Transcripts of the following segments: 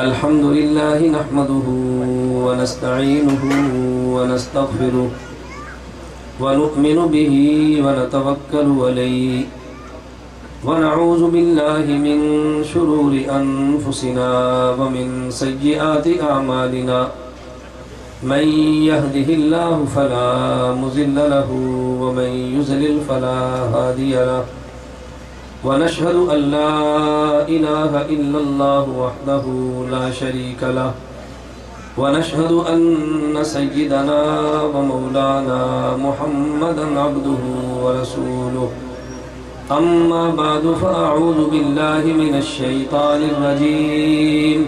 الحمد لله نحمده ونستعينه ونستغفره ونؤمن به ونتوكل عليه ونعوذ بالله من شرور أنفسنا ومن سيئات أعمالنا من يهده الله فلا مضل له ومن يضلل فلا هادي له ونشهد أن لا إله إلا الله وحده لا شريك له ونشهد أن سيدنا ومولانا محمدا عبده ورسوله أما بعد فأعوذ بالله من الشيطان الرجيم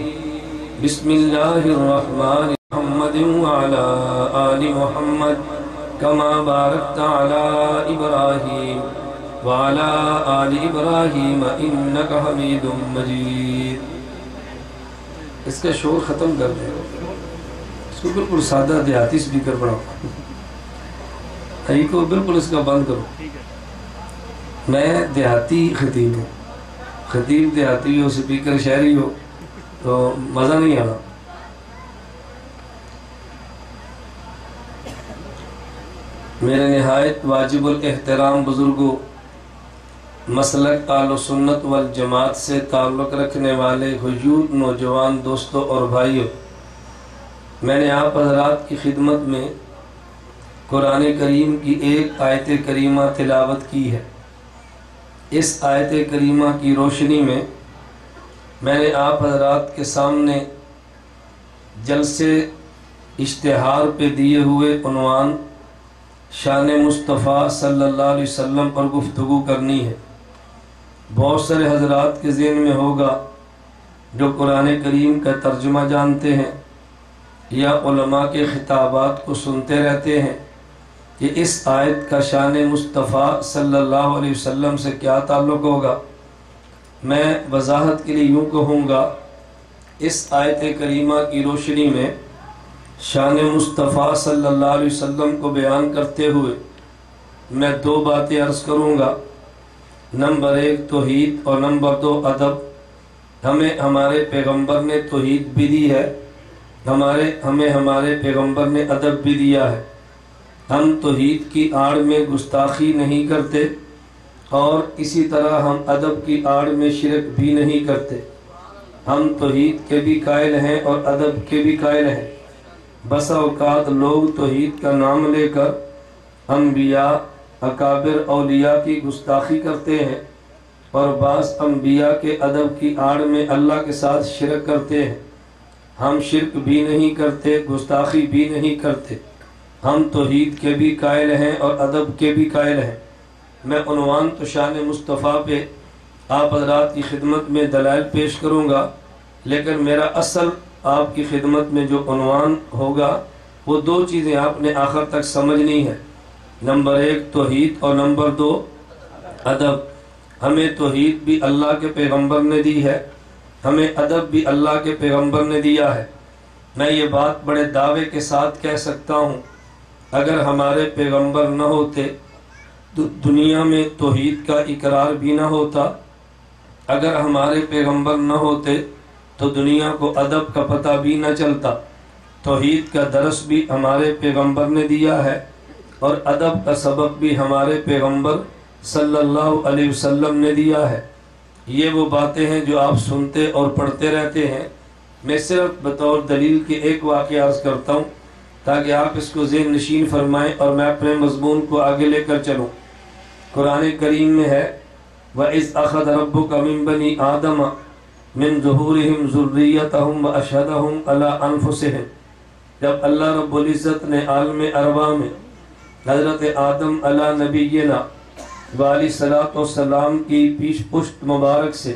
بسم الله الرحمن محمد وعلى آل محمد كما باركت على إبراهيم وعلى آل إبراهيم إنك حميد مجيد. اس کا شور ختم کر دیں، اس کو بالکل سادہ دیہاتی سپیکر بناؤ، کو بالکل اس کا بند کرو. میں دیہاتی خطیب ہوں، خطیب دیہاتی ہو، سپیکر شہری ہو تو مزہ نہیں آنا. میرے نہایت واجب الاحترام بزرگوں، مسلک اہل سنت والجماعت سے تعلق رکھنے والے حضور نوجوان دوستوں اور بھائیوں، میں نے آپ حضرات کی خدمت میں قرآن کریم کی ایک آیت کریمہ تلاوت کی ہے. اس آیت کریمہ کی روشنی میں میں نے آپ حضرات کے سامنے جلسے اشتہار پہ دیے ہوئے عنوان شان مصطفیٰ صلی اللہ علیہ وسلم پر گفتگو کرنی ہے. بہت سارے حضرات کے ذہن میں ہوگا جو قرآن کریم کا ترجمہ جانتے ہیں یا علماء کے خطابات کو سنتے رہتے ہیں کہ اس آیت کا شان مصطفیٰ صلی اللہ علیہ وسلم سے کیا تعلق ہوگا. میں وضاحت کے لیے یوں کہوں گا، اس آیت کریمہ کی روشنی میں شان مصطفیٰ صلی اللہ علیہ وسلم کو بیان کرتے ہوئے میں دو باتیں عرض کروں گا. نمبر 1 توحید اور نمبر 2 ادب. ہمیں ہمارے پیغمبر نے توحید بھی دی ہے، ہمیں ہمارے پیغمبر نے ادب بھی دیا ہے. ہم توحید کی آڑ میں گستاخی نہیں کرتے اور اسی طرح ہم ادب کی آڑ میں شرک بھی نہیں کرتے. ہم توحید کے بھی قائل ہیں اور ادب کے بھی قائل ہیں. بسا اوقات لوگ توحید کا نام لے کر انبیاء، اکابر، اولیاء کی گستاخی کرتے ہیں اور بعض انبیاء کے ادب کی آڑ میں اللہ کے ساتھ شرک کرتے ہیں. ہم شرک بھی نہیں کرتے، گستاخی بھی نہیں کرتے. ہم توحید کے بھی قائل ہیں اور ادب کے بھی قائل ہیں. میں عنوان تو شان مصطفیٰ پہ آپ حضرات کی خدمت میں دلائل پیش کروں گا، لیکن میرا اصل آپ کی خدمت میں جو عنوان ہوگا وہ دو چیزیں آپ نے آخر تک سمجھنی ہے. نمبر 1 توحید اور نمبر 2 ادب. ہمیں توحید بھی اللہ کے پیغمبر نے دی ہے، ہمیں ادب بھی اللہ کے پیغمبر نے دیا ہے. میں یہ بات بڑے دعوے کے ساتھ کہہ سکتا ہوں، اگر ہمارے پیغمبر نہ ہوتے تو دنیا میں توحید کا اقرار بھی نہ ہوتا. اگر ہمارے پیغمبر نہ ہوتے تو دنیا کو ادب کا پتہ بھی نہ چلتا. توحید کا درس بھی ہمارے پیغمبر نے دیا ہے اور ادب کا سبق بھی ہمارے پیغمبر صلی اللہ علیہ وسلم نے دیا ہے. یہ وہ باتیں ہیں جو آپ سنتے اور پڑھتے رہتے ہیں. میں صرف بطور دلیل کے ایک واقعہ عرض کرتا ہوں تاکہ آپ اس کو ذہن نشین فرمائیں اور میں اپنے مضمون کو آگے لے کر چلوں. قرآن کریم میں ہے وَإِذْ أَخَذَ رَبُّكَ مِن بَنِي آدَمَ مِن ظُهُورِهِمْ ذُرِّيَّتَهُمْ وَأَشْهَدَهُمْ عَلَىٰ أَنفُسِهِمْ. جب اللہ رب العزت نے عالم ارواح میں حضرت آدم علیہ نبینا والی صلاۃ والسلام کی پیش پشت مبارک سے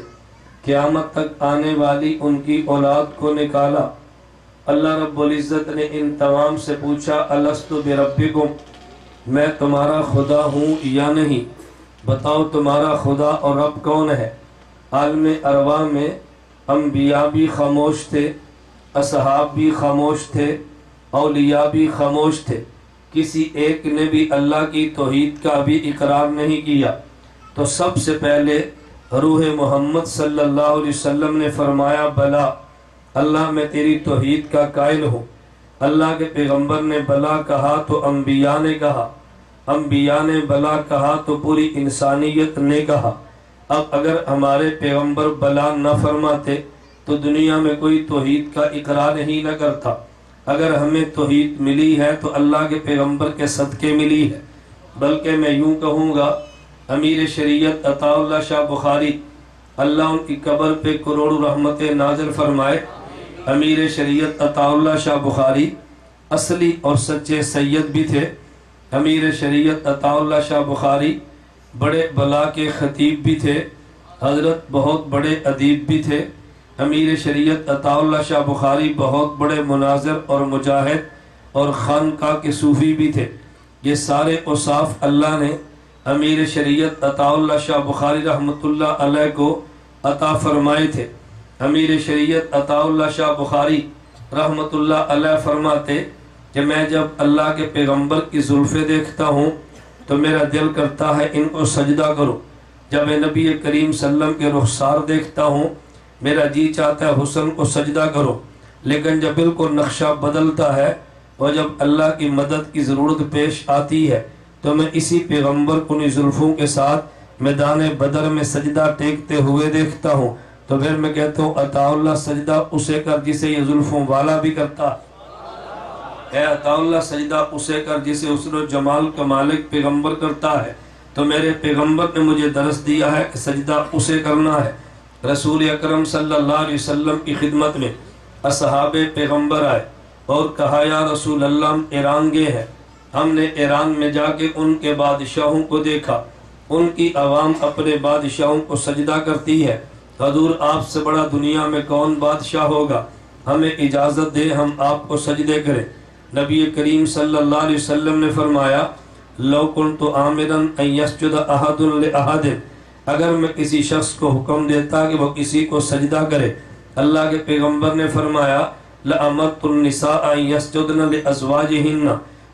قیامت تک آنے والی ان کی اولاد کو نکالا، اللہ رب العزت نے ان تمام سے پوچھا الستُ بربکم، میں تمہارا خدا ہوں یا نہیں؟ بتاؤ تمہارا خدا اور رب کون ہے؟ عالم ارواح میں انبیاء بھی خاموش تھے، اصحاب بھی خاموش تھے، اولیاء بھی خاموش تھے. کسی ایک نے بھی اللہ کی توحید کا بھی اقرار نہیں کیا. تو سب سے پہلے روح محمد صلی اللہ علیہ وسلم نے فرمایا بلا اللہ میں تیری توحید کا قائل ہوں۔ اللہ کے پیغمبر نے بلا کہا تو انبیاء نے کہا، انبیاء نے بلا کہا تو پوری انسانیت نے کہا۔ اب اگر ہمارے پیغمبر بلا نہ فرماتے تو دنیا میں کوئی توحید کا اقرار ہی نہ کرتا۔ اگر ہمیں توحید ملی ہے تو اللہ کے پیغمبر کے صدقے ملی ہے۔ بلکہ میں یوں کہوں گا، امیر شریعت عطا اللہ شاہ بخاری، اللہ ان کی قبر پہ کروڑوں رحمت نازل فرمائے، امیر شریعت عطا اللہ شاہ بخاری اصلی اور سچے سید بھی تھے۔ امیر شریعت عطا اللہ شاہ بخاری بڑے بلا کے خطیب بھی تھے، حضرت بہت بڑے ادیب بھی تھے۔ امیر شریعت عطا اللہ شاہ بخاری بہت بڑے مناظر اور مجاہد اور خانقاہ کے صوفی بھی تھے۔ یہ سارے اوصاف اللہ نے امیر شریعت عطا اللہ شاہ بخاری رحمۃ اللہ علیہ کو عطا فرمائے تھے۔ امیر شریعت عطا اللہ شاہ بخاری رحمۃ اللہ علیہ فرماتے کہ میں جب اللہ کے پیغمبر کی زلفیں دیکھتا ہوں تو میرا دل کرتا ہے ان کو سجدہ کرو۔ جب میں نبی کریم صلی اللہ علیہ وسلم کے رخسار دیکھتا ہوں میرا جی چاہتا ہے حسن کو سجدہ کرو۔ لیکن جب بالکل نقشہ بدلتا ہے اور جب اللہ کی مدد کی ضرورت پیش آتی ہے تو میں اسی پیغمبر کو انہی زلفوں کے ساتھ میدان بدر میں سجدہ ٹیکتے ہوئے دیکھتا ہوں، تو پھر میں کہتا ہوں عطا اللہ سجدہ اسے کر جسے یہ زلفوں والا بھی کرتا ہے، عطا اللہ سجدہ اسے کر جسے حسن و جمال کا مالک پیغمبر کرتا ہے۔ تو میرے پیغمبر نے مجھے درس دیا ہے کہ سجدہ اسے کرنا ہے۔ رسول اکرم صلی اللہ علیہ وسلم کی خدمت میں اصحاب پیغمبر آئے اور کہا یا رسول اللہ ہم ایران گئے ہیں، ہم نے ایران میں جا کے ان کے بادشاہوں کو دیکھا، ان کی عوام اپنے بادشاہوں کو سجدہ کرتی ہے، حضور آپ سے بڑا دنیا میں کون بادشاہ ہوگا، ہمیں اجازت دے ہم آپ کو سجدے کریں۔ نبی کریم صلی اللہ علیہ وسلم نے فرمایا لو کنت آمرا ان یسجد احد لاحد، اگر میں کسی شخص کو حکم دیتا کہ وہ کسی کو سجدہ کرے، اللہ کے پیغمبر نے فرمایا لأمرت النساء ان یسجدن لازواجہن،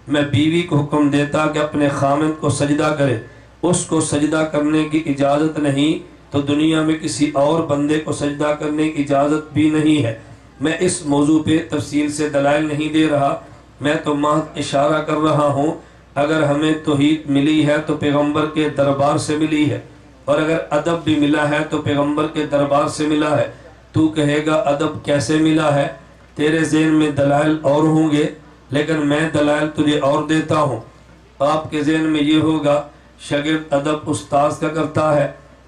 میں بیوی کو حکم دیتا کہ اپنے خامند کو سجدہ کرے۔ اس کو سجدہ کرنے کی اجازت نہیں تو دنیا میں کسی اور بندے کو سجدہ کرنے کی اجازت بھی نہیں ہے۔ میں اس موضوع پہ تفصیل سے دلائل نہیں دے رہا، میں تو محض اشارہ کر رہا ہوں۔ اگر ہمیں توحید ملی ہے تو پیغمبر کے دربار سے ملی ہے، اور اگر ادب بھی ملا ہے تو پیغمبر کے دربار سے ملا ہے۔ تو کہے گا ادب کیسے ملا ہے؟ تیرے ذہن میں دلائل اور ہوں گے لیکن میں دلائل تجھے اور دیتا ہوں۔ آپ کے ذہن میں یہ ہوگا شاگرد ادب استاذ کا کرتا ہے،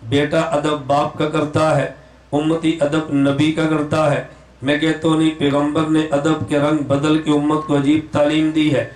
بیٹا ادب باپ کا کرتا ہے، امتی ادب نبی کا کرتا ہے۔ میں کہتا ہوں نہیں، پیغمبر نے ادب کے رنگ بدل کے امت کو عجیب تعلیم دی ہے۔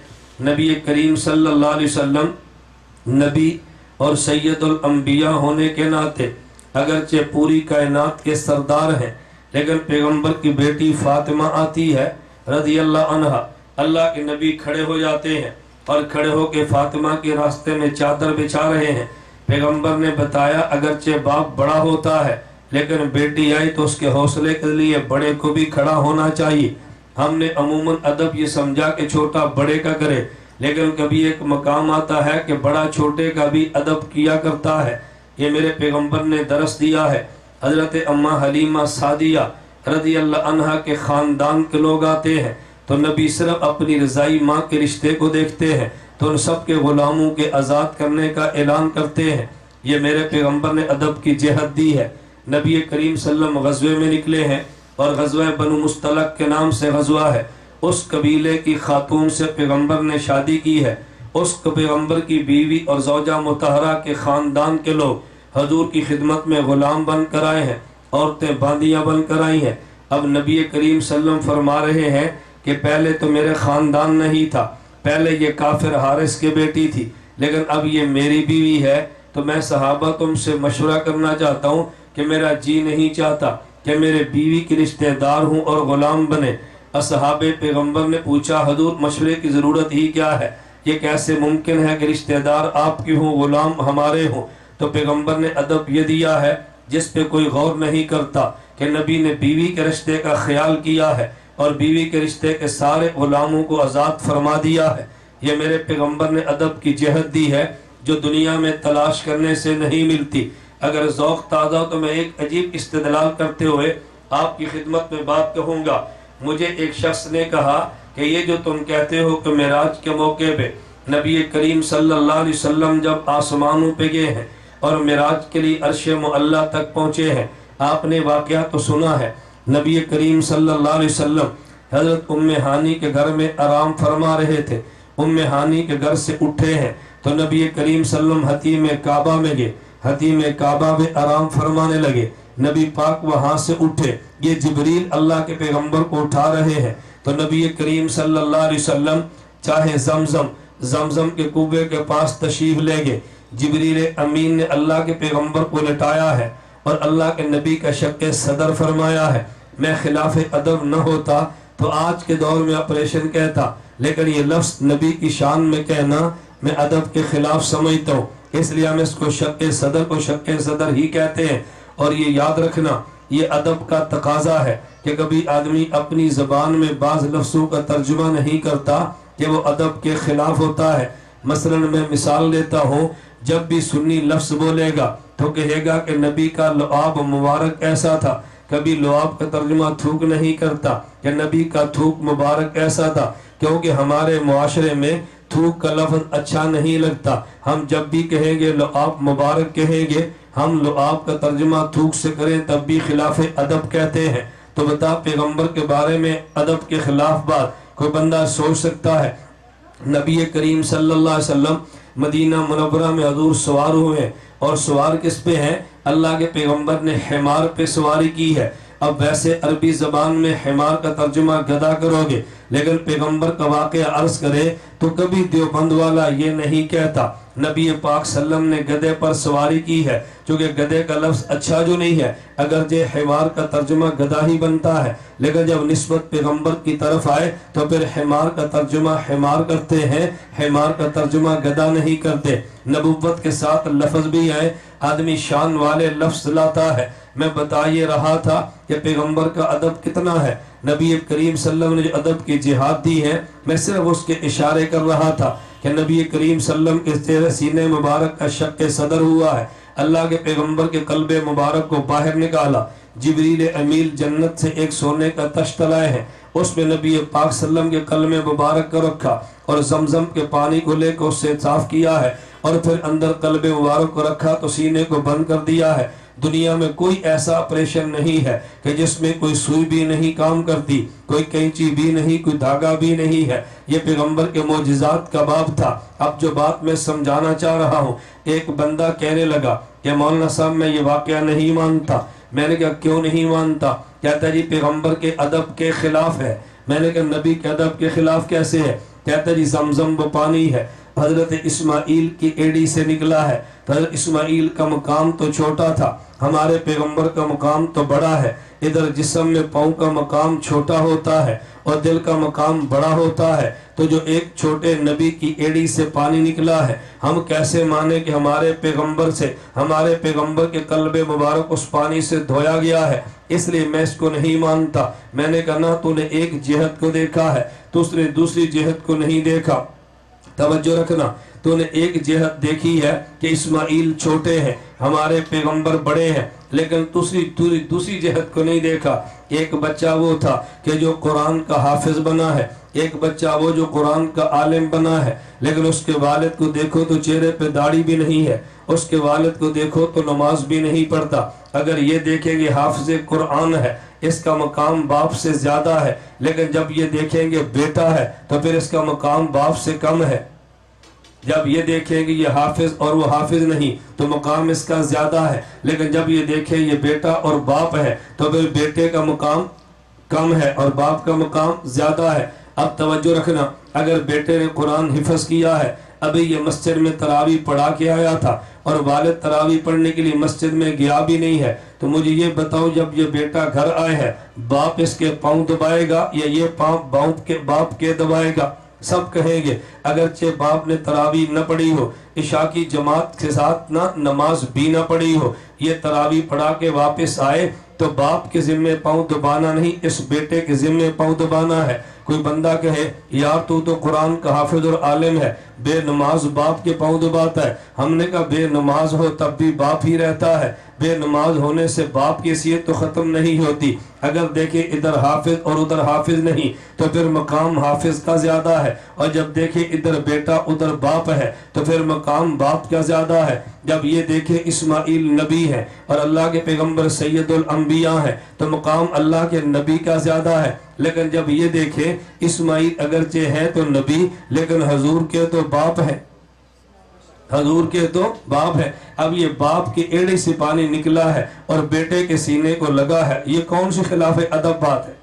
نبی کریم صلی اللہ علیہ وسلم نبی اور سید الانبیاء ہونے کے ناطے اگرچہ پوری کائنات کے سردار ہیں، لیکن پیغمبر کی بیٹی فاطمہ آتی ہے رضی اللہ عنہا، اللہ کے نبی کھڑے ہو جاتے ہیں اور کھڑے ہو کے فاطمہ کے راستے میں چادر بچھا رہے ہیں۔ پیغمبر نے بتایا اگرچہ باپ بڑا ہوتا ہے لیکن بیٹی آئی تو اس کے حوصلے کے لیے بڑے کو بھی کھڑا ہونا چاہیے۔ ہم نے عموماً ادب یہ سمجھا کہ چھوٹا بڑے کا کرے، لیکن کبھی ایک مقام آتا ہے کہ بڑا چھوٹے کا بھی ادب کیا کرتا ہے۔ یہ میرے پیغمبر نے درس دیا ہے۔ حضرت اماں حلیمہ سعدیہ رضی اللہ عنہا کے خاندان کے لوگ آتے ہیں تو نبی صرف اپنی رضائی ماں کے رشتے کو دیکھتے ہیں تو ان سب کے غلاموں کے آزاد کرنے کا اعلان کرتے ہیں۔ یہ میرے پیغمبر نے ادب کی جہت دی ہے۔ نبی کریم صلی اللہ علیہ وسلم غزوے میں نکلے ہیں اور غزوہ بنو مستلق کے نام سے غزوہ ہے۔ اس قبیلے کی خاتون سے پیغمبر نے شادی کی ہے۔ اس پیغمبر کی بیوی اور زوجہ مطہرہ کے خاندان کے لوگ حضور کی خدمت میں غلام بن کر آئے ہیں، عورتیں باندیاں بن کر آئی ہیں۔ اب نبی کریم صلی اللہ علیہ وسلم فرما رہے ہیں کہ پہلے تو میرے خاندان نہیں تھا، پہلے یہ کافر حارث کی بیٹی تھی، لیکن اب یہ میری بیوی ہے۔ تو میں صحابہ تم سے مشورہ کرنا چاہتا ہوں کہ میرا جی نہیں چاہتا کہ میرے بیوی کی رشتہ دار ہوں اور غلام بنے۔ اصحاب پیغمبر نے پوچھا حضور مشورے کی ضرورت ہی کیا ہے، یہ کیسے ممکن ہے کہ رشتہ دار آپ کی ہوں غلام ہمارے ہوں؟ تو پیغمبر نے ادب یہ دیا ہے جس پہ کوئی غور نہیں کرتا کہ نبی نے بیوی کے رشتے کا خیال کیا ہے اور بیوی کے رشتے کے سارے غلاموں کو آزاد فرما دیا ہے۔ یہ میرے پیغمبر نے ادب کی جہت دی ہے جو دنیا میں تلاش کرنے سے نہیں ملتی۔ اگر ذوق تازہ تو میں ایک عجیب استدلال کرتے ہوئے آپ کی خدمت میں بات کہوں گا۔ مجھے ایک شخص نے کہا کہ یہ جو تم کہتے ہو کہ معراج کے موقع پہ نبی کریم صلی اللہ علیہ وسلم جب آسمانوں پہ گئے ہیں اور معراج کے لیے عرش معلیٰ تک پہنچے ہیں، آپ نے واقعہ تو سنا ہے۔ نبی کریم صلی اللہ علیہ وسلم حضرت ام ہانی کے گھر میں آرام فرما رہے تھے۔ ام ہانی کے گھر سے اٹھے ہیں تو نبی کریم صلی اللہ علیہ وسلم حتیم کعبہ میں گئے، حتیم کعبہ میں آرام فرمانے لگے۔ نبی پاک وہاں سے اٹھے، یہ جبریل اللہ کے پیغمبر کو اٹھا رہے ہیں، تو نبی کریم صلی اللہ علیہ وسلم چاہے زمزم کے کنویں کے پاس تشریف لے گئے۔ جبریل امین نے اللہ کے پیغمبر کو لٹایا ہے اور اللہ کے نبی کا شق صدر فرمایا ہے۔ میں خلاف ادب نہ ہوتا تو آج کے دور میں آپریشن کہتا، لیکن یہ لفظ نبی کی شان میں کہنا میں ادب کے خلاف سمجھتا ہوں، اس لیے ہم اس کو شق صدر ہی کہتے ہیں۔ اور یہ یاد رکھنا، یہ ادب کا تقاضا ہے کہ کبھی آدمی اپنی زبان میں بعض لفظوں کا ترجمہ نہیں کرتا کہ وہ ادب کے خلاف ہوتا ہے۔ مثلا میں مثال دیتا ہوں، جب بھی سنی لفظ بولے گا تو کہے گا کہ نبی کا لعاب مبارک ایسا تھا، کبھی لعاب کا ترجمہ تھوک نہیں کرتا کہ نبی کا تھوک مبارک ایسا تھا، کیونکہ ہمارے معاشرے میں تھوک کا لفظ اچھا نہیں لگتا۔ ہم جب بھی کہیں گے لعاب مبارک کہیں گے، ہم لعاب کا ترجمہ تھوک سے کریں تب بھی خلاف ادب کہتے ہیں۔ تو بتا، پیغمبر کے بارے میں ادب کے خلاف بات کوئی بندہ سوچ سکتا ہے؟ نبی کریم صلی اللہ علیہ وسلم مدینہ منورہ میں حضور سوار ہوئے، اور سوار کس پہ ہیں؟ اللہ کے پیغمبر نے حمار پہ سواری کی ہے۔ اب ویسے عربی زبان میں حمار کا ترجمہ گدھا کرو گے، لیکن پیغمبر کا واقعہ عرض کرے تو کبھی دیوبند والا یہ نہیں کہتا۔ نبی پاک صلی اللہ علیہ وسلم نے گدھے پر سواری کی ہے، چونکہ گدھے کا لفظ اچھا جو نہیں ہے، اگرچہ حمار کا ترجمہ گدھا ہی بنتا ہے، لیکن جب نسبت پیغمبر کی طرف آئے تو پھر حمار کا ترجمہ حمار کرتے ہیں، حمار کا ترجمہ گدھا نہیں کرتے۔ نبوت کے ساتھ لفظ بھی آئے، آدمی شان والے لفظ لاتا ہے۔ میں بتا یہ رہا تھا کہ پیغمبر کا ادب کتنا ہے۔ نبی کریم صلی اللہ علیہ وسلم نے جو ادب کی جہاد دی ہے، میں صرف اس کے اشارے کر رہا تھا کہ نبی کریم صلی اللہ علیہ وسلم کے سینے مبارک کا شق صدر ہوا ہے، اللہ کے پیغمبر کے قلب مبارک کو باہر نکالا۔ جبریل امیل جنت سے ایک سونے کا تشت لائے ہیں، اس میں نبی پاک صلی اللہ علیہ وسلم کے قلب مبارک کو رکھا اور زمزم کے پانی کو لے کر اس سے صاف کیا ہے، اور پھر اندر قلب مبارک کو رکھا تو سینے کو بند کر دیا ہے۔ دنیا میں کوئی ایسا آپریشن نہیں ہے کہ جس میں کوئی سوئی بھی نہیں کام کرتی، کوئی کینچی بھی نہیں، کوئی دھاگا بھی نہیں ہے۔ یہ پیغمبر کے معجزات کا باب تھا۔ اب جو بات میں سمجھانا چاہ رہا ہوں، ایک بندہ کہنے لگا کہ مولانا صاحب میں یہ واقعہ نہیں مانتا۔ میں نے کہا کیوں نہیں مانتا؟ کہتا جی پیغمبر کے ادب کے خلاف ہے۔ میں نے کہا نبی کے ادب کے خلاف کیسے ہے؟ کہتا جی زمزم وہ پانی ہے، حضرت اسماعیل کی ایڑی سے نکلا ہے، تو حضرت اسماعیل کا مقام تو چھوٹا تھا، ہمارے پیغمبر کا مقام تو بڑا ہے۔ ادھر جسم میں پاؤں کا مقام چھوٹا ہوتا ہے اور دل کا مقام بڑا ہوتا ہے، تو جو ایک چھوٹے نبی کی ایڑی سے پانی نکلا ہے، ہم کیسے مانے کہ ہمارے پیغمبر سے، ہمارے پیغمبر کے قلب مبارک اس پانی سے دھویا گیا ہے؟ اس لیے میں اس کو نہیں مانتا۔ میں نے کہا نہ، تو نے ایک جہت کو دیکھا ہے، تو اس نے دوسری جہت کو نہیں دیکھا۔ توجہ رکھنا، تو نے ایک جہت دیکھی ہے کہ اسماعیل چھوٹے ہیں، ہمارے پیغمبر بڑے ہیں، لیکن دوسری جہت کو نہیں دیکھا۔ ایک بچہ وہ تھا کہ جو قرآن کا حافظ بنا ہے، ایک بچہ وہ جو قرآن کا عالم بنا ہے، لیکن اس کے والد کو دیکھو تو چہرے پہ داڑھی بھی نہیں ہے، اس کے والد کو دیکھو تو نماز بھی نہیں پڑھتا۔ اگر یہ دیکھیں گے حافظ قرآن ہے، اس کا مقام باپ سے زیادہ ہے، لیکن جب یہ دیکھیں گے بیٹا ہے تو پھر اس کا مقام باپ سے کم ہے۔ جب یہ دیکھیں گے یہ حافظ اور وہ حافظ نہیں تو مقام اس کا زیادہ ہے، لیکن جب یہ دیکھیں یہ بیٹا اور باپ ہے تو پھر بیٹے کا مقام کم ہے اور باپ کا مقام زیادہ ہے۔ اب توجہ رکھنا، اگر بیٹے نے قرآن حفظ کیا ہے، ابھی یہ مسجد میں تراویح پڑھا کے آیا تھا اور والد تراویح پڑھنے کے لیے مسجد میں گیا بھی نہیں ہے، تو مجھے یہ بتاؤ جب یہ بیٹا گھر آئے ہے، باپ اس کے پاؤں دبائے گا یا یہ پاؤں باپ کے دبائے گا؟ سب کہیں گے اگرچہ باپ نے تراویح نہ پڑھی ہو، عشاء کی جماعت کے ساتھ نہ نماز بھی نہ پڑھی ہو، یہ تراویح پڑھا کے واپس آئے تو باپ کے ذمہ پاؤں دبانا نہیں، اس بیٹے کے ذمہ پاؤں دبانا ہے۔ کوئی بندہ کہے یار تو قرآن کا حافظ اور عالم ہے، بے نماز باپ کے پاؤں دباتا ہے. ہم نے کہا بے نماز ہو تب بھی باپ ہی رہتا ہے، بے نماز ہونے سے باپ کی حیثیت تو ختم نہیں ہوتی. اگر دیکھیں ادھر حافظ اور ادھر حافظ نہیں تو پھر مقام حافظ کا زیادہ ہے، اور جب دیکھیں ادھر بیٹا ادھر باپ ہے تو پھر مقام باپ کا زیادہ ہے. جب یہ دیکھیں اسماعیل نبی ہے اور اللہ کے پیغمبر سید الانبیاء ہیں تو مقام اللہ کے نبی کا زیادہ ہے. لیکن جب یہ دیکھیں اسماعیل اگرچہ ہے تو نبی لیکن حضور کے تو باپ ہے، حضور کے تو باپ ہے. اب یہ باپ کے ایڑے سے پانی نکلا ہے اور بیٹے کے سینے کو لگا ہے، یہ کون سی خلاف ادب بات ہے؟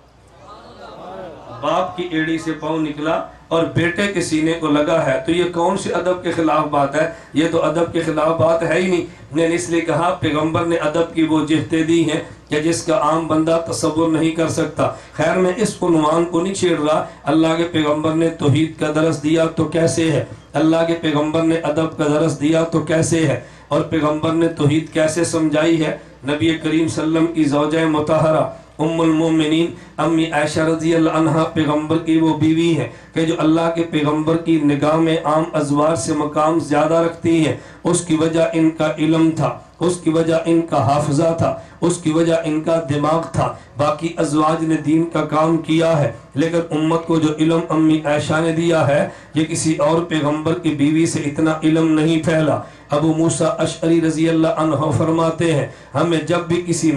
باپ کی ایڑی سے پاؤں نکلا اور بیٹے کے سینے کو لگا ہے تو یہ کون سی ادب کے خلاف بات ہے؟ یہ تو ادب کے خلاف بات ہے ہی نہیں. میں نے اس لیے کہا پیغمبر نے ادب کی وہ جہتیں دی ہیں کہ جس کا عام بندہ تصور نہیں کر سکتا. خیر میں اس عنوان کو نہیں چھیڑ رہا. اللہ کے پیغمبر نے توحید کا درس دیا تو کیسے ہے، اللہ کے پیغمبر نے ادب کا درس دیا تو کیسے ہے، اور پیغمبر نے توحید کیسے سمجھائی ہے. نبی کریم صلی اللہ علیہ وسلم کی زوجہ مطہرہ ام المومنین امی عائشہ رضی اللہ عنہا پیغمبر کی وہ بیوی ہے کہ جو اللہ کے پیغمبر کی نگاہ میں عام ازواج سے مقام زیادہ رکھتی ہے. اس کی وجہ ان کا علم تھا، اس کی وجہ ان کا حافظہ تھا، اس کی وجہ ان کا دماغ تھا. باقی ازواج نے دین کا کام کیا ہے لیکن امت کو جو علم امی عائشہ نے دیا ہے یہ کسی اور پیغمبر کی بیوی سے اتنا علم نہیں پھیلا. ابو موسیٰ اشعری رضی اللہ عنہ فرماتے ہیں ہمیں جب بھی کسی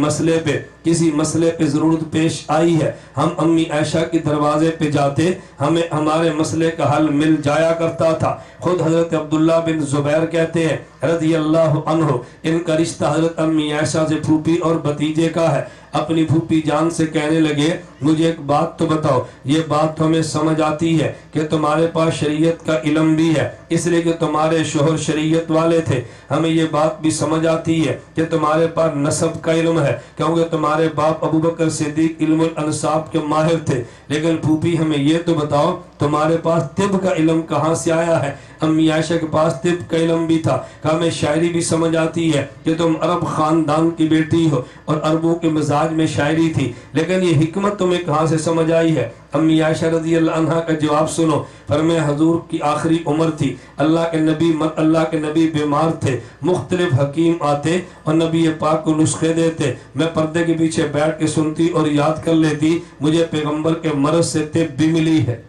مسئلے پہ ضرورت پیش آئی ہے ہم امی عائشہ کی دروازے پہ جاتے، ہمیں ہمارے مسئلے کا حل مل جایا کرتا تھا. خود حضرت عبداللہ بن زبیر کہتے ہیں رضی اللہ عنہ ان کا رشتہ حضرت امی عائشہ سے پھوپھی اور بھتیجے کا ہے. اپنی پھوپھی جان سے کہنے لگے مجھے ایک بات تو بتاؤ، یہ بات تو ہمیں سمجھ آتی ہے کہ تمہارے پاس شریعت کا علم بھی ہے اس لیے کہ تمہارے شوہر شریعت والے تھے. ہمیں یہ بات بھی سمجھ آتی ہے کہ تمہارے پاس نسب کا علم ہے کیونکہ تمہارے باپ ابو بکر صدیق علم الانساب کے ماہر تھے. لیکن پھوپھی ہمیں یہ تو بتاؤ تمہارے پاس طب کا علم کہاں سے آیا ہے؟ امی عائشہ کے پاس طب کا علم بھی تھا. کہ ہمیں شاعری بھی سمجھ آتی ہے کہ تم عرب خاندان کی بیٹی ہو اور عربوں کے مزاج میں شاعری تھی، لیکن یہ حکمت تمہیں کہاں سے سمجھ آئی ہے؟ امی عائشہ رضی اللہ عنہا کا جواب سنو. فرمایا حضور کی آخری عمر تھی، اللہ کے نبی بیمار تھے، مختلف حکیم آتے اور نبی پاک کو نسخے دیتے، میں پردے کے پیچھے بیٹھ کے سنتی اور یاد کر لیتی. مجھے پیغمبر کے مرض سے طب بھی ملی ہے،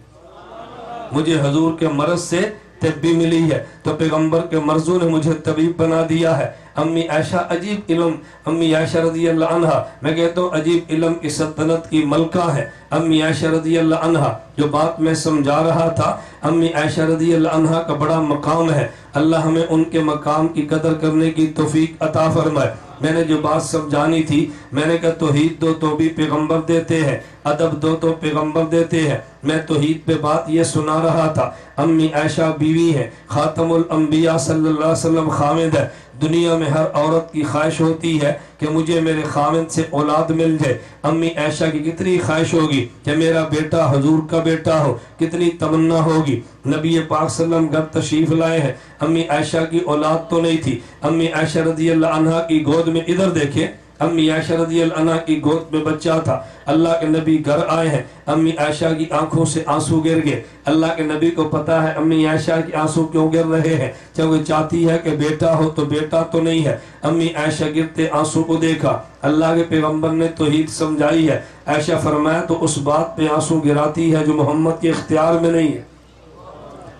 مجھے حضور کے مرض سے طب بھی ملی ہے، تو پیغمبر کے مرضوں نے مجھے طبیب بنا دیا ہے. امی عائشہ عجیب علم، امی عائشہ رضی اللہ عنہا میں کہتا ہوں عجیب علم کی سلطنت کی ملکہ ہے. امی عائشہ رضی اللہ عنہا جو بات میں سمجھا رہا تھا، امی عائشہ رضی اللہ عنہا کا بڑا مقام ہے. اللہ ہمیں ان کے مقام کی قدر کرنے کی توفیق عطا فرمائے. میں نے جو بات سمجھانی تھی میں نے کہا توحید دو تو بھی پیغمبر دیتے ہیں، ادب دو تو پیغمبر دیتے ہیں. میں توحید پہ بات یہ سنا رہا تھا. امی عائشہ بیوی ہے، خاتم الانبیاء صلی اللہ علیہ وسلم خامد ہے. دنیا میں ہر عورت کی خواہش ہوتی ہے کہ مجھے میرے خامد سے اولاد مل جائے. امی عائشہ کی کتنی خواہش ہوگی کہ میرا بیٹا حضور کا بیٹا ہو، کتنی تمنا ہوگی. نبی پاک صلی اللہ علیہ وسلم گھر تشریف لائے ہیں، امی عائشہ کی اولاد تو نہیں تھی. امی عائشہ رضی اللہ عنہا کی گود میں ادھر دیکھیں، امی عائشہ رضی اللہ عنہا کی گود میں بچہ تھا. اللہ کے نبی گھر آئے ہیں، امی عائشہ کی آنکھوں سے آنسو گر گئے. اللہ کے نبی کو پتا ہے امی عائشہ کی آنسو کیوں گر رہے ہیں، کیونکہ چاہتی ہے کہ بیٹا ہو تو بیٹا تو نہیں ہے. امی عائشہ گرتے آنسو کو دیکھا، اللہ کے پیغمبر نے توحید سمجھائی ہے. عائشہ فرمایا تو اس بات پہ آنسو گراتی ہے جو محمد کے اختیار میں نہیں ہے،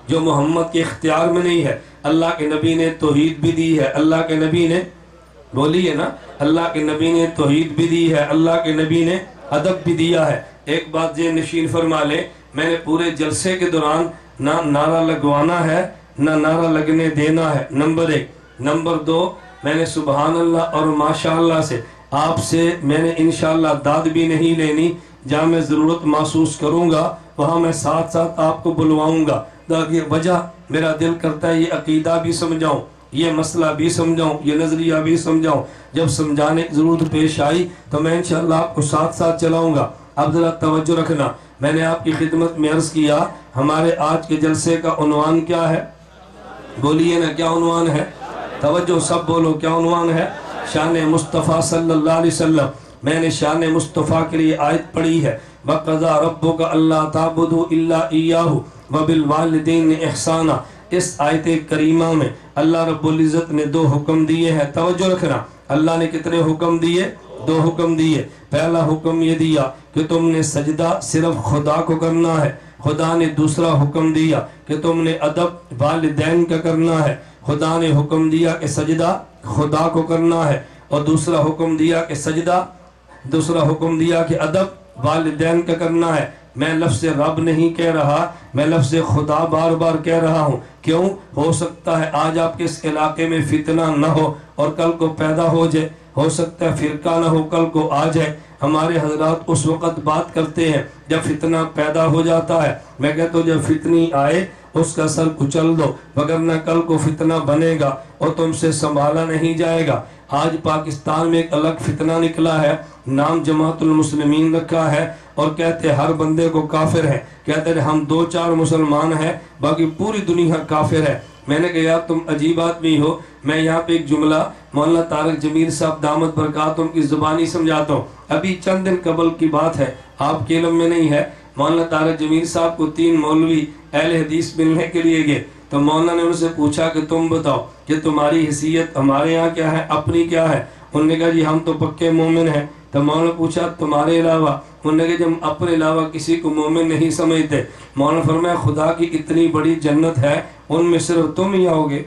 جو محمد کے اختیار میں نہیں ہے. اللہ کے نبی نے توحید بھی دی ہے، اللہ کے نبی نے بولیے نا، اللہ کے نبی نے توحید بھی دی ہے، اللہ کے نبی نے ادب بھی دیا ہے. ایک بات ذہن نشین فرما لے، میں نے پورے جلسے کے دوران نہ نعرہ لگوانا ہے نہ نعرہ لگنے دینا ہے، نمبر 1. نمبر 2 میں نے سبحان اللہ اور ماشاءاللہ سے آپ سے میں نے انشاءاللہ داد بھی نہیں لینی. جہاں میں ضرورت محسوس کروں گا وہاں میں ساتھ ساتھ آپ کو بلواؤں گا. تاکہ وجہ میرا دل کرتا ہے یہ عقیدہ بھی سمجھاؤں، یہ مسئلہ بھی سمجھاؤں، یہ نظریہ بھی سمجھاؤں. جب سمجھانے کی ضرورت پیش آئی تو میں انشاءاللہ آپ کو ساتھ ساتھ چلاؤں گا. اب ذرا توجہ رکھنا، میں نے آپ کی خدمت میں عرض کیا ہمارے آج کے جلسے کا عنوان کیا ہے؟ بولیے نا کیا عنوان ہے؟ توجہ سب بولو، کیا عنوان ہے؟ شان مصطفیٰ صلی اللہ علیہ وسلم. میں نے شان مصطفیٰ کے لیے آیت پڑھی ہے وَقَضَى رَبُّكَ أَلَّا تَعْبُدُوا إِلَّا إِيَّاهُ وَبِالْوَالِدَيْنِ إِحْسَانًا۔ اس آیت کریمہ میں اللہ رب العزت نے دو حکم دیے ہیں، توجہ رکھنا۔ اللہ نے کتنے حکم دیے؟ دو حکم دیے۔ پہلا حکم یہ دیا کہ تم نے سجدہ صرف خدا کو کرنا ہے۔ خدا نے دوسرا حکم دیا کہ تم نے ادب والدین کا کرنا ہے۔ خدا نے حکم دیا کہ سجدہ خدا کو کرنا ہے، اور دوسرا حکم دیا کہ ادب والدین کا کرنا ہے۔ میں لفظ رب نہیں کہہ رہا، میں لفظ خدا بار بار کہہ رہا ہوں۔ کیوں؟ ہو سکتا ہے آج آپ کے اس علاقے میں فتنہ نہ ہو اور کل کو پیدا ہو جائے، ہو سکتا ہے فرقہ نہ ہو کل کو آ جائے۔ ہمارے حضرات اس وقت بات کرتے ہیں جب فتنہ پیدا ہو جاتا ہے۔ میں کہتا ہوں جب فتنی آئے اس کا سر کچل دو، وگرنہ کل کو فتنہ بنے گا اور تم سے سنبھالا نہیں جائے گا۔ آج پاکستان میں ایک الگ فتنہ نکلا ہے، نام جماعت المسلمین رکھا ہے، اور کہتے ہیں ہر بندے کو کافر ہے۔ کہتے ہیں ہم 2-4 مسلمان ہیں، باقی پوری دنیا کافر ہے۔ میں نے کہا یار تم عجیب آدمی ہو۔ میں یہاں پہ ایک جملہ مولانا طارق جمیل صاحب دامت برکاتہم کی زبانی سمجھاتا ہوں۔ ابھی چند دن قبل کی بات ہے، آپ کے علم میں نہیں ہے۔ مولانا طارق جمیل صاحب کو 3 مولوی اہل حدیث ملنے کے لیے گئے، تو مولانا نے ان سے پوچھا کہ تم بتاؤ کہ تمہاری حیثیت ہمارے یہاں کیا ہے، اپنی کیا ہے؟ انہوں نے کہا جی ہم تو پکے مومن ہیں۔ تو مولانا پوچھا تمہارے علاوہ؟ انہوں نے کہا جب ہم اپنے علاوہ کسی کو مومن نہیں سمجھتے۔ مولانا فرمایا خدا کی اتنی بڑی جنت ہے، ان میں صرف تم ہی آؤ گے۔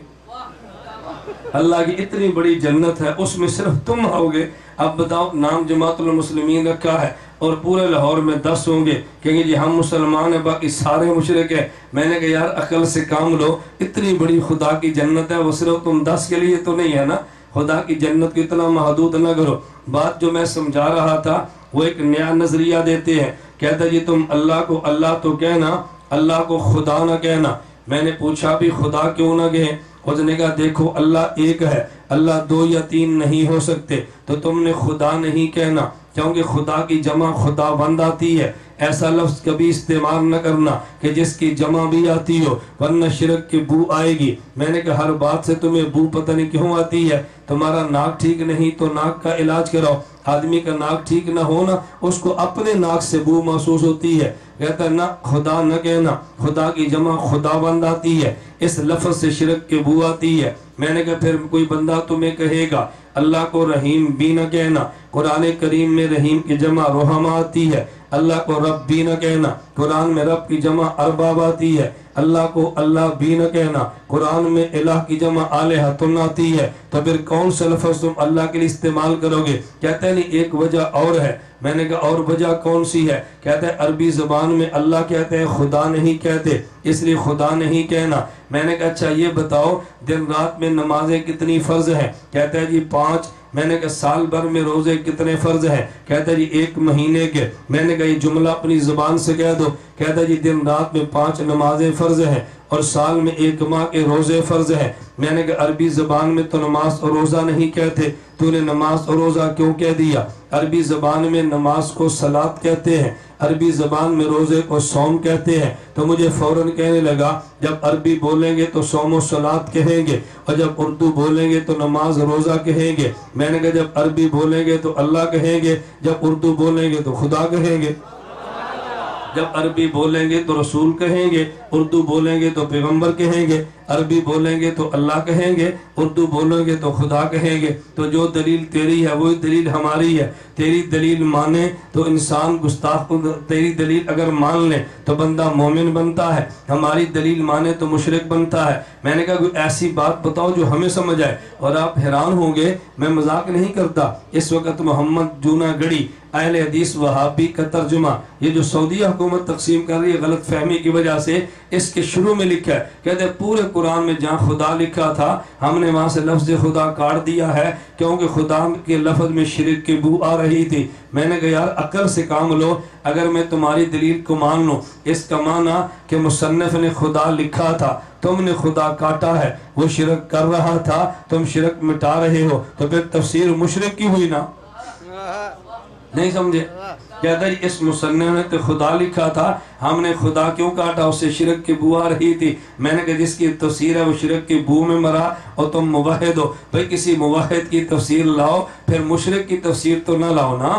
اللہ کی اتنی بڑی جنت ہے، اس میں صرف تم آؤ گے۔ اب بتاؤ، نام جماعت المسلمین رکھا ہے اور پورے لاہور میں 10 ہوں گے کہیں گے جی ہم مسلمان ہیں، باقی سارے مشرک ہیں۔ میں نے کہا یار عقل سے کام لو، اتنی بڑی خدا کی جنت ہے، وہ صرف تم 10 کے لیے تو نہیں ہے نا۔ خدا کی جنت کو اتنا محدود نہ کرو۔ بات جو میں سمجھا رہا تھا وہ ایک نیا نظریہ دیتے ہیں، کہتا جی تم اللہ کو اللہ تو کہنا، اللہ کو خدا نہ کہنا۔ میں نے پوچھا بھی خدا کیوں نہ کہیں؟ اس نے کہا دیکھو اللہ ایک ہے، اللہ 2 یا 3 نہیں ہو سکتے، تو تم نے خدا نہیں کہنا، کیونکہ خدا کی جمع خدا بند آتی ہے۔ ایسا لفظ کبھی استعمال نہ کرنا کہ جس کی جمع بھی آتی ہو، ورنہ شرک کی بو آئے گی۔ میں نے کہا ہر بات سے تمہیں بو پتہ نہیں کیوں آتی ہے؟ تمہارا ناک ٹھیک نہیں تو ناک کا علاج کراؤ۔ آدمی کا ناک ٹھیک نہ ہونا، اس کو اپنے ناک سے بو محسوس ہوتی ہے۔ کہتا ہے نہ خدا نہ کہنا، خدا کی جمع خدا بند آتی ہے، اس لفظ سے شرک کی بو آتی ہے۔ میں نے کہا پھر کوئی بندہ تمہیں کہے گا اللہ کو رحیم بھی نہ کہنا، قرآن کریم میں رحیم کی جمع رحمہ آتی ہے۔ اللہ کو رب بھی نہ کہنا، قرآن میں رب کی جمع ارباب آتی ہے۔ اللہ کو اللہ بھی نہ کہنا، قرآن میں الہ کی جمع آلہۃ آتی ہے۔ تو پھر کون سا لفظ تم اللہ کے لیے استعمال کرو گے؟ کہتے ہیں نہیں ایک وجہ اور ہے۔ میں نے کہا اور وجہ کون سی ہے؟ کہتے ہیں عربی زبان میں اللہ کہتے ہیں خدا نہیں کہتے، اس لیے خدا نہیں کہنا۔ میں نے کہا اچھا یہ بتاؤ دن رات میں نمازیں کتنی فرض ہیں؟ کہتے ہیں جی 5۔ میں نے کہا سال بھر میں روزے کتنے فرض ہیں؟ کہتا ہے جی 1 مہینے کے۔ میں نے کہا یہ جملہ اپنی زبان سے کہہ دو۔ کہتا ہے جی دن رات میں 5 نمازیں فرض ہیں اور سال میں 1 ماہ کے روزے فرض ہیں۔ میں نے کہا عربی زبان میں تو نماز اور روزہ نہیں کہتے، تو نے نماز اور روزہ کیوں کہہ دیا؟ عربی زبان میں نماز کو صلاۃ کہتے ہیں، عربی زبان میں روزے کو صوم کہتے ہیں۔ تو مجھے فوراً کہنے لگا جب عربی بولیں گے تو صوم و صلاۃ کہیں گے، اور جب اردو بولیں گے تو نماز روزہ کہیں گے۔ میں نے کہا جب عربی بولیں گے تو اللہ کہیں گے، جب اردو بولیں گے تو خدا کہیں گے، جب عربی بولیں گے تو رسول کہیں گے، اردو بولیں گے تو پیغمبر کہیں گے، عربی بولیں گے تو اللہ کہیں گے، اردو بولیں گے تو خدا کہیں گے۔ تو جو دلیل تیری ہے وہی دلیل ہماری ہے۔ تیری دلیل مانے تو انسان گستاخ، تیری دلیل اگر مان لے تو بندہ مومن بنتا ہے، ہماری دلیل مانے تو مشرک بنتا ہے۔ میں نے کہا کوئی ایسی بات بتاؤ جو ہمیں سمجھ آئے، اور آپ حیران ہوں گے میں مذاق نہیں کرتا۔ اس وقت محمد جونا گڑھی اہل حدیث وہابی کا ترجمہ، یہ جو سعودیہ حکومت تقسیم کر رہی ہے غلط فہمی کی وجہ سے، اس کے شروع میں لکھا ہے، کہتے ہیں پورے قرآن میں جہاں خدا لکھا تھا ہم نے وہاں سے لفظ خدا کاٹ دیا ہے، کیونکہ خدا کے لفظ میں شرک کی بو آ رہی تھی۔ میں نے کہا یار عقل سے کام لو، اگر میں تمہاری دلیل کو مان لوں، اس کا معنی کہ مصنف نے خدا لکھا تھا، تم نے خدا کاٹا ہے، وہ شرک کر رہا تھا، تم شرک مٹا رہے ہو، تو پھر تفسیر مشرک کی ہوئی نا؟ نہیں سمجھے؟ کہتا ہے اس مصنف نے تو خدا لکھا تھا، ہم نے خدا کیوں کاٹا؟ اس سے شرک کی بو آ رہی تھی۔ میں نے کہا جس کی تفسیر ہے وہ شرک کی بو میں مرا، اور تم موحد ہو، بھئی کسی موحد کی تفسیر لاؤ، پھر مشرک کی تفسیر تو نہ لاؤ نا۔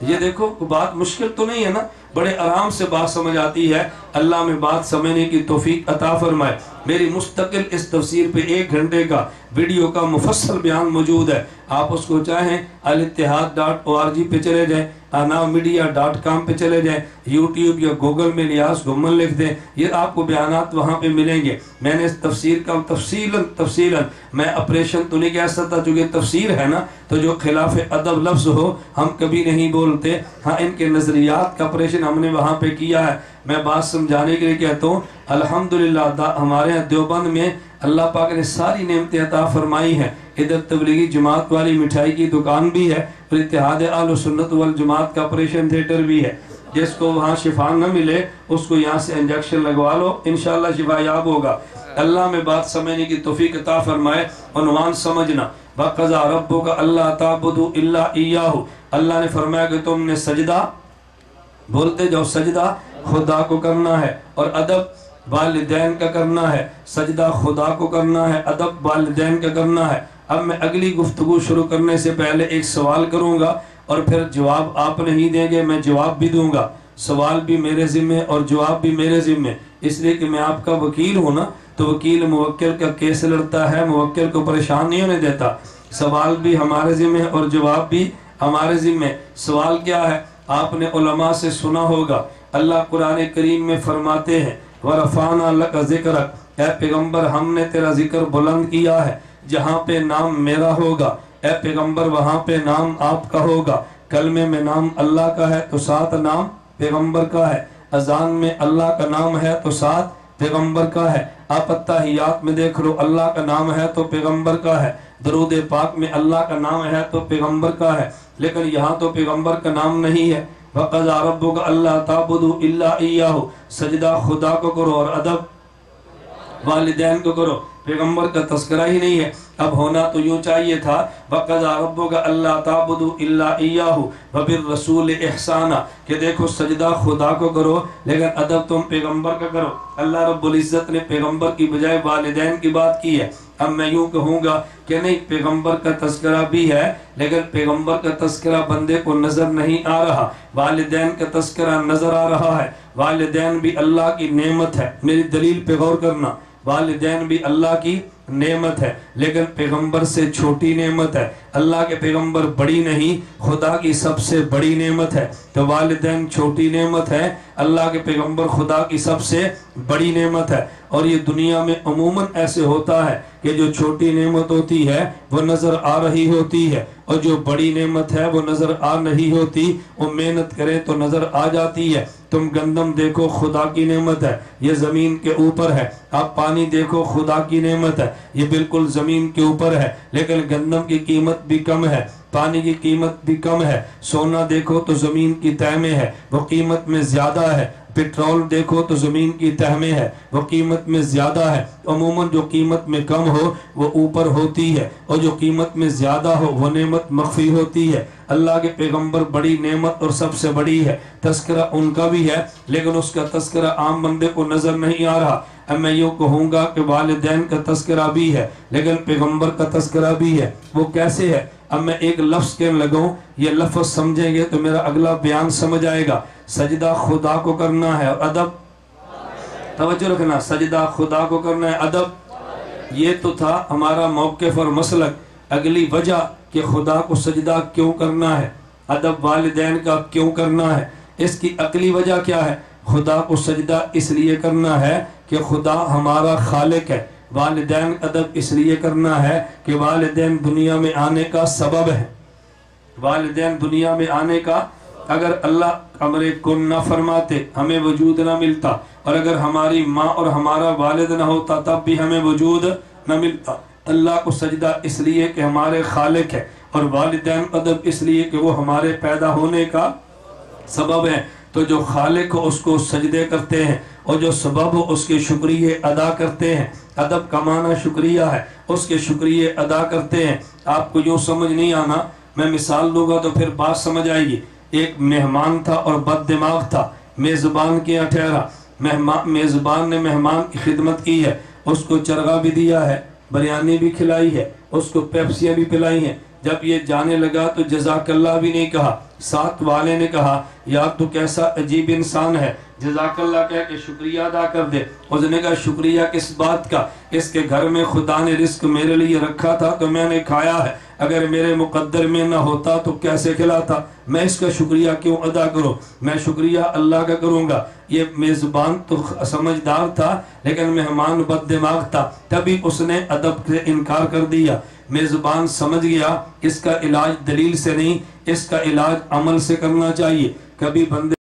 یہ دیکھو بات مشکل تو نہیں ہے نا، بڑے آرام سے بات سمجھ آتی ہے۔ اللہ میں بات سمجھنے کی توفیق عطا فرمائے۔ میری مستقل اس تفسیر پہ 1 گھنٹے کا ویڈیو کا مفصل بیان موجود ہے، آپ اس کو چاہیں الاتحاد.org پہ چلے جائیں، anavmedia.com پہ چلے جائیں، یوٹیوب یا گوگل میں نیاز گھمن لکھ دیں، یہ آپ کو بیانات وہاں پہ ملیں گے۔ میں نے اس تفسیر کا تفصیلاً میں اپریشن تو نہیں کہہ سکتا چونکہ تفسیر ہے نا، تو جو خلاف ادب لفظ ہو ہم کبھی نہیں بولتے، ہاں ان کے نظریات کا اپریشن ہم نے وہاں پہ کیا ہے۔ میں بات سمجھانے کے لیے کہتا ہوں الحمدللہ ہمارے یہاں دیوبند میں اللہ پاک نے ساری نعمتیں عطا فرمائی ہیں۔ ادھر تبلیغی جماعت والی مٹھائی کی دکان بھی ہے اور اتحاد اہل سنت والجماعت کا آپریشن تھیٹر بھی ہے۔ جس کو وہاں شفا نہ ملے اس کو یہاں سے انجیکشن لگوا لو، انشاءاللہ شفا یاب ہوگا۔ اللہ میں بات سمجھنے کی توفیق عطا فرمائے۔ عنوان سمجھنا، وَقَضَىٰ رَبُّكَ أَلَّا تَعْبُدُوا إِلَّا إِيَّاهُ، اللہ نے فرمایا کہ تم نے سجدہ، بولتے جاؤ، سجدہ خدا کو کرنا ہے اور ادب والدین کا کرنا ہے۔ سجدہ خدا کو کرنا ہے، ادب والدین کا کرنا ہے۔ اب میں اگلی گفتگو شروع کرنے سے پہلے ایک سوال کروں گا اور پھر جواب آپ نہیں دیں گے، میں جواب بھی دوں گا۔ سوال بھی میرے ذمہ اور جواب بھی میرے ذمہ، اس لیے کہ میں آپ کا وکیل ہوں نا، تو وکیل موکل کا کیس لڑتا ہے، موکل کو پریشان نہیں ہونے دیتا۔ سوال بھی ہمارے ذمہ اور جواب بھی ہمارے ذمہ۔ سوال کیا ہے؟ آپ نے علماء سے سنا ہوگا، اللہ قرآن کریم میں فرماتے ہیں وَرَفَعْنَا لَكَ ذِكْرَكَ، اے پیغمبر ہم نے تیرا ذکر بلند کیا ہے۔ جہاں پہ نام میرا ہوگا اے پیغمبر وہاں پہ نام آپ کا ہوگا۔ کلمے میں نام اللہ کا ہے تو ساتھ نام پیغمبر کا ہے۔ اذان میں اللہ کا نام ہے تو ساتھ پیغمبر کا ہے۔ آپ اتحیات میں دیکھ لو اللہ کا نام ہے تو پیغمبر کا ہے۔ درود پاک میں اللہ کا نام ہے تو پیغمبر کا ہے، لیکن یہاں تو پیغمبر کا نام نہیں ہے۔ وَقَضَىٰ رَبُّكَ أَلَّا تَعْبُدُوا إِلَّا إِيَّاهُ، سجدہ خدا کو کرو اور ادب والدین کو کرو۔ پیغمبر کا تذکرہ ہی نہیں ہے۔ اب ہونا تو یوں چاہیے تھا وَقَضَىٰ رَبُّكَ أَلَّا تَعْبُدُوا إِلَّا إِيَّاهُ وَبِالرَّسُولِ إِحْسَانًا، کہ دیکھو سجدہ خدا کو کرو لیکن ادب تم پیغمبر کا کرو۔ اللہ رب العزت نے پیغمبر کی بجائے والدین کی بات کی ہے۔ اب میں یوں کہوں گا کہ نہیں، پیغمبر کا تذکرہ بھی ہے لیکن پیغمبر کا تذکرہ بندے کو نظر نہیں آ رہا، والدین کا تذکرہ نظر آ رہا ہے۔ والدین بھی اللہ کی نعمت ہے، میری دلیل پہ غور کرنا، والدین بھی اللہ کی نعمت ہے لیکن پیغمبر سے چھوٹی نعمت ہے۔ اللہ کے پیغمبر بڑی نہیں، خدا کی سب سے بڑی نعمت ہے۔ تو والدین چھوٹی نعمت ہے، اللہ کے پیغمبر خدا کی سب سے بڑی نعمت ہے۔ اور یہ دنیا میں عموماً ایسے ہوتا ہے کہ جو چھوٹی نعمت ہوتی ہے وہ نظر آ رہی ہوتی ہے اور جو بڑی نعمت ہے وہ نظر آ نہیں ہوتی، وہ محنت کرے تو نظر آ جاتی ہے۔ تم گندم دیکھو خدا کی نعمت ہے، یہ زمین کے اوپر ہے۔ آپ پانی دیکھو خدا کی نعمت ہے، یہ بالکل زمین کے اوپر ہے، لیکن گندم کی قیمت بھی کم ہے، پانی کی قیمت بھی کم ہے۔ سونا دیکھو تو زمین کی تہ میں ہے، وہ قیمت میں زیادہ ہے۔ پیٹرول دیکھو تو زمین کی تہ میں ہے، وہ قیمت میں زیادہ ہے۔ عموماً جو قیمت میں کم ہو وہ اوپر ہوتی ہے اور جو قیمت میں زیادہ ہو وہ نعمت مخفی ہوتی ہے۔ اللہ کے پیغمبر بڑی نعمت اور سب سے بڑی ہے، تذکرہ ان کا بھی ہے لیکن اس کا تذکرہ عام بندے کو نظر نہیں آ رہا۔ اب میں یوں کہوں گا کہ والدین کا تذکرہ بھی ہے لیکن پیغمبر کا تذکرہ بھی ہے۔ وہ کیسے ہے؟ اب میں ایک لفظ کہنے لگوں، یہ لفظ سمجھیں گے تو میرا اگلا بیان سمجھ آئے گا۔ سجدہ خدا کو کرنا ہے اور ادب، توجہ رکھنا، سجدہ خدا کو کرنا ہے، ادب۔ یہ تو تھا ہمارا موقف اور مسلک۔ اگلی وجہ کہ خدا کو سجدہ کیوں کرنا ہے، ادب والدین کا کیوں کرنا ہے، اس کی عقلی وجہ کیا ہے؟ خدا کو سجدہ اس لیے کرنا ہے کہ خدا ہمارا خالق ہے۔ والدین ادب اس لیے کرنا ہے کہ والدین دنیا میں آنے کا سبب ہے۔ والدین دنیا میں آنے کا، اگر اللہ امر کن نہ فرماتے ہمیں وجود نہ ملتا، اور اگر ہماری ماں اور ہمارا والد نہ ہوتا تب بھی ہمیں وجود نہ ملتا۔ اللہ کو سجدہ اس لیے کہ ہمارے خالق ہے، اور والدین ادب اس لیے کہ وہ ہمارے پیدا ہونے کا سبب ہے۔ تو جو خالق ہو اس کو سجدے کرتے ہیں اور جو سبب ہو اس کے شکریہ ادا کرتے ہیں۔ ادب کا معنی شکریہ ہے، اس کے شکریہ ادا کرتے ہیں۔ آپ کو یوں سمجھ نہیں آنا، میں مثال دوں گا تو پھر بات سمجھ آئے گی۔ ایک مہمان تھا اور بد دماغ تھا، میزبان کے یہاں ٹھہرا۔ میزبان نے مہمان کی خدمت کی ہے، اس کو چرغا بھی دیا ہے، بریانی بھی کھلائی ہے، اس کو پیپسیاں بھی پلائی ہیں۔ جب یہ جانے لگا تو جزاک اللہ بھی نہیں کہا، ساتھ والے نے کہا یار تو کیسا عجیب انسان ہے، جزاک اللہ کہہ کے شکریہ ادا کر دے۔ اس نے کہا شکریہ کس بات کا؟ اس کے گھر میں خدا نے رزق میرے لیے رکھا تھا تو میں نے کھایا ہے، اگر میرے مقدر میں نہ ہوتا تو کیسے کھلاتا، میں اس کا شکریہ کیوں ادا کروں؟ میں شکریہ اللہ کا کروں گا۔ یہ میزبان تو سمجھدار تھا لیکن مہمان بد دماغ تھا، تبھی اس نے ادب سے انکار کر دیا۔ میزبان سمجھ گیا اس کا علاج دلیل سے نہیں، اس کا علاج عمل سے کرنا چاہیے۔ کبھی بندے